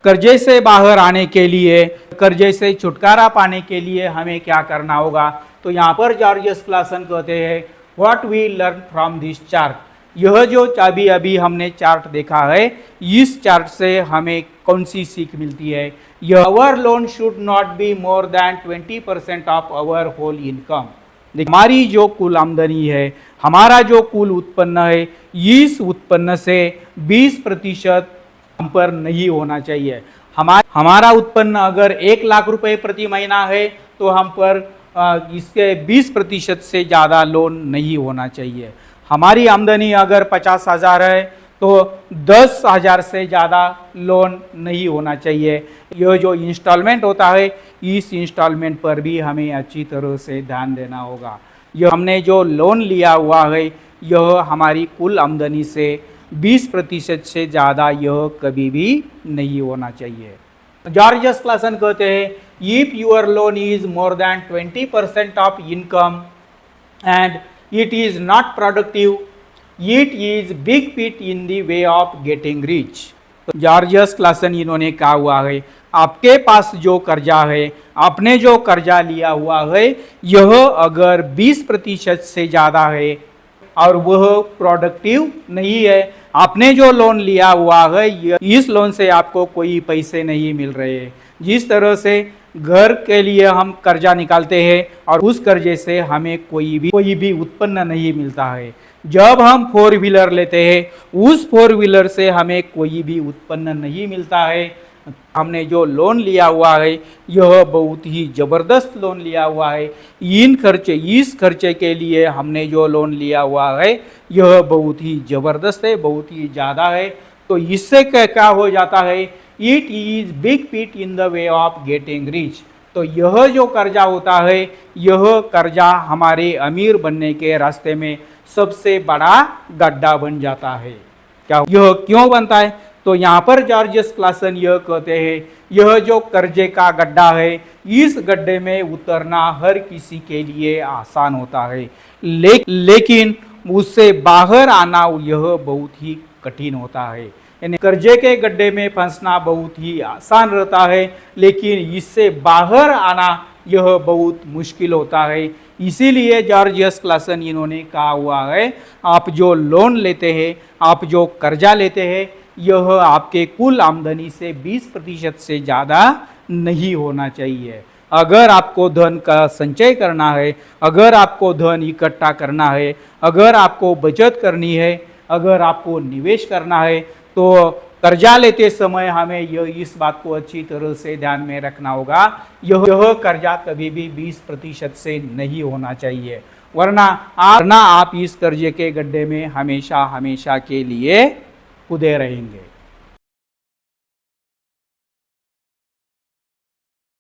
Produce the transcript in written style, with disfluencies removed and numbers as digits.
कर्जे से बाहर आने के लिए, कर्जे से छुटकारा पाने के लिए हमें क्या करना होगा? तो यहाँ पर जॉर्ज क्लासन कहते हैं what we learn from this chart. यह जो अभी हमने चार्ट देखा है, इस चार्ट से हमें कौन सी सीख मिलती है? Our loan should not be more than 20% of our whole income. हमारी जो कुल आमदनी है, हमारा जो कुल उत्पन्न है, इस उत्पन्न से 20% हम पर नहीं होना चाहिए। हमारा उत्पन्न अगर 1 लाख रुपए प्रति महीना है तो हम पर इसके 20% से ज़्यादा लोन नहीं होना चाहिए। हमारी आमदनी अगर 50,000 है तो 10,000 से ज़्यादा लोन नहीं होना चाहिए। यह जो इंस्टॉलमेंट होता है, इस इंस्टॉलमेंट पर भी हमें अच्छी तरह से ध्यान देना होगा। यह हमने जो लोन लिया हुआ है, यह हमारी कुल आमदनी से 20% से ज़्यादा यह कभी भी नहीं होना चाहिए। जॉर्ज क्लासन कहते हैं if your loan is more than 20% of income and it is not productive, it is big pit in the way of getting rich. तो जॉर्ज क्लासन इन्होंने कहा हुआ है आपके पास जो कर्जा है, आपने जो कर्जा लिया हुआ है, यह अगर 20% से ज़्यादा है और वह प्रोडक्टिव नहीं है, आपने जो लोन लिया हुआ है, इस लोन से आपको कोई पैसे नहीं मिल रहे हैं। जिस तरह से घर के लिए हम कर्जा निकालते हैं और उस कर्जे से हमें कोई भी उत्पन्न नहीं मिलता है। जब हम 4 व्हीलर लेते हैं, उस 4 व्हीलर से हमें कोई भी उत्पन्न नहीं मिलता है। हमने जो लोन लिया हुआ है, यह बहुत ही ज़बरदस्त लोन लिया हुआ है। इस खर्चे के लिए हमने जो लोन लिया हुआ है, यह बहुत ही ज़बरदस्त है, बहुत ही ज़्यादा है। तो इससे क्या हो जाता है, it is big pit in the way of getting rich. तो यह जो कर्जा होता है, यह कर्जा हमारे अमीर बनने के रास्ते में सबसे बड़ा गड्ढा बन जाता है। यह क्यों बनता है? तो यहाँ पर जॉर्ज क्लासन यह कहते हैं यह जो कर्जे का गड्ढा है, इस गड्ढे में उतरना हर किसी के लिए आसान होता है, लेकिन उससे बाहर आना यह बहुत ही कठिन होता है। यानी कर्जे के गड्ढे में फंसना बहुत ही आसान रहता है, लेकिन इससे बाहर आना यह बहुत मुश्किल होता है। इसीलिए जॉर्ज क्लासन इन्होंने कहा हुआ है आप जो लोन लेते हैं, आप जो कर्जा लेते हैं, यह आपके कुल आमदनी से 20% से ज़्यादा नहीं होना चाहिए। अगर आपको धन का संचय करना है, अगर आपको धन इकट्ठा करना है, अगर आपको बचत करनी है, अगर आपको निवेश करना है, तो कर्जा लेते समय हमें इस बात को अच्छी तरह से ध्यान में रखना होगा, यह कर्जा कभी भी 20% से नहीं होना चाहिए, वरना आप इस कर्जे के गड्ढे में हमेशा के लिए कूदे रहेंगे।